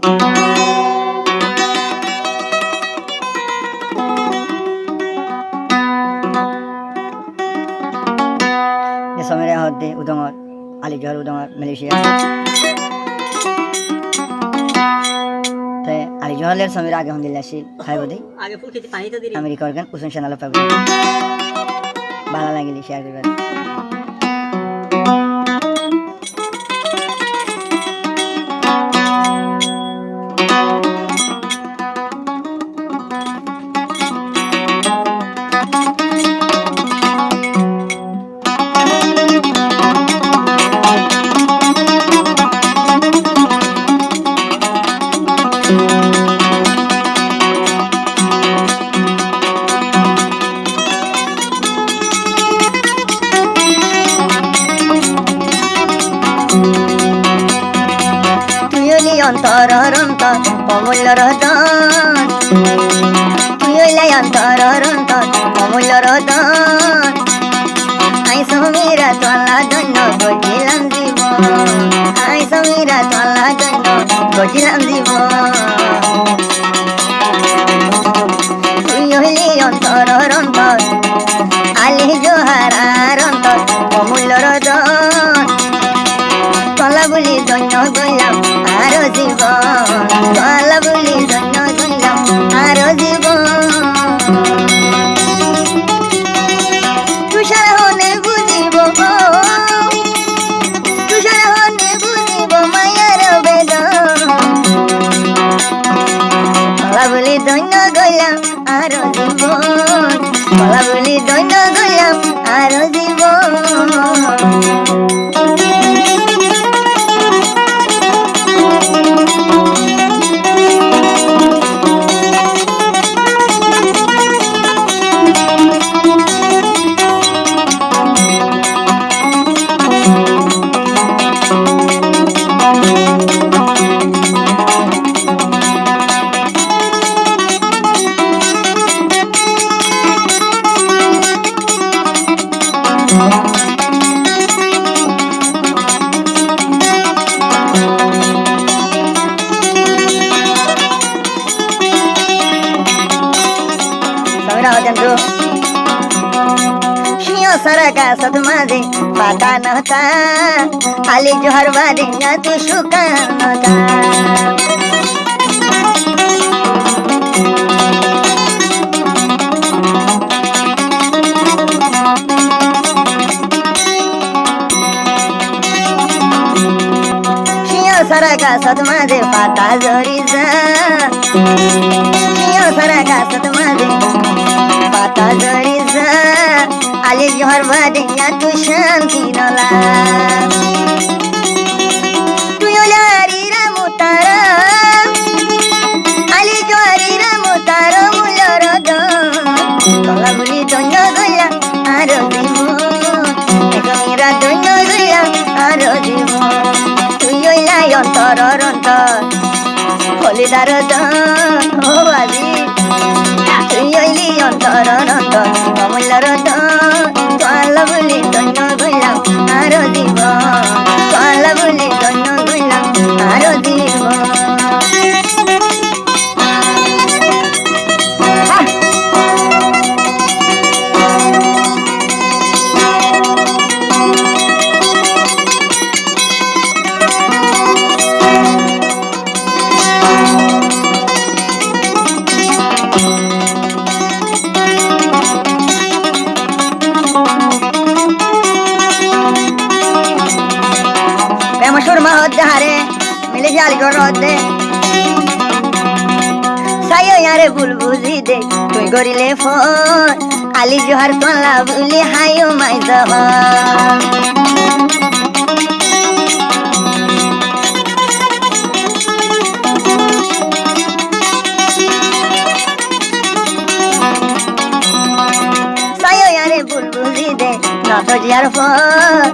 Samira Hadi Udangar, Ali Johar Udangar, Malaysia. ते Ali Johar ले Samira आगे हम दिल्ली से खाए बदे. आगे फुल खेती पानी तो दिली. अमेरिका organ उसन चैनल पे बाला लगी ली शेयर कर অন্তর অন্তর অমূল্যর ধন তুই হইলে অন্তর অন্তর অমূল্যর ধন আই সমীরা চলা ধন্য গজিলাম জীবন আই সমীরা চলা ধন্য গজিলাম জীবন তুই হইলি অন্তর অন্তর আলি জোহার অন্তর অমূল্যর ধন চলা বলি ধন্য গইলাম আরো জীবন চলা বলি ধন্য গইলাম আরো জীবন তুষার হনে বুঝিব তুষার হনে বুঝিব মায়ার বেদন চলা বলি ধন্য গইলাম আরো জীবন চলা বলি ধন্য গইলাম আরো জীবন सरका सद माझे पाता नव्हता आली जोहर वारे तू सुका नव्हता सरका सद माझे पाता जरी जा सरका सद माझे पाता जरी जा आली जोहर वादिया तू शांति नला तू योलारी रामुतारा आली जोहरी रामुतारा मुलर दो कला बुली दोन्यो गया आरो जीवो एकमीरा दोन्यो गया आरो जीवो तू योला अंतर अंतर हलिदार दन ओ बाजी तू योली अंतर अंतर अमूल्यर दन চলা বলি ধন্য গইলাম আরো জীবন চলা বলি ধন্য গইলাম আরো জীবন হারে মিলে জালি করতে সাইও यारे বুলবুলি দে তুই করিলে ফোন আলি জোহার তোলা বুলি হাইও মাই যাব সাইও यारे বুলবুলি দে না তো জিয়ার ফোন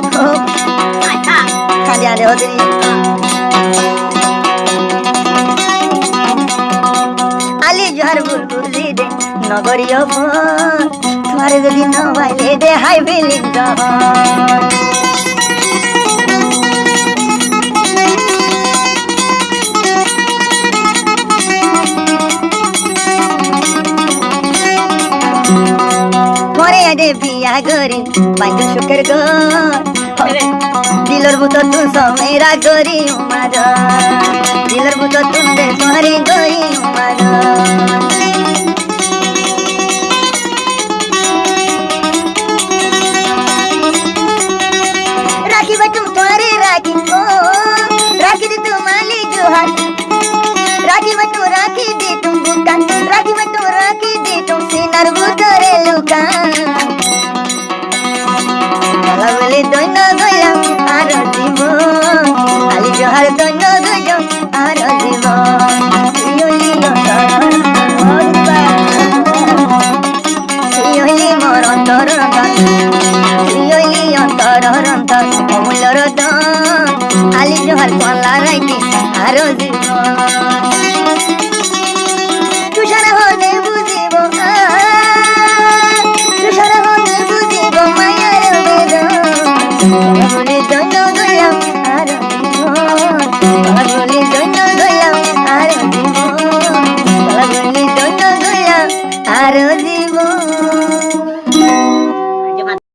খালিয়ালে হদরি আলি জোহার বুলবুলি দে নগরীয় ফোন তোমার যদি ন ভাইলে দে হাই ফিলিং সাগরে বাইক সুখের ঘর দিলর ভূত তু সমেরা গরি উমার দিলর ভূত তুন্দে সোহারে গরি উমার রাখি বাটু তোরে রাখি ও রাখি দে তু মালি জোহার রাখি বাটু রাখি দে তু বুকান রাখি বাটু রাখি দে তু সিনার ভূতরে লুকান গলা বলে দৈন্য দইলা আর জীব আলি জোহার দৈন্য দইল আর জীব তুই হইলি মোর অন্তর তুই হইলি অন্তর অন্তর অমূল্যর দন আলি জোহার কলা রাইতে আর জীব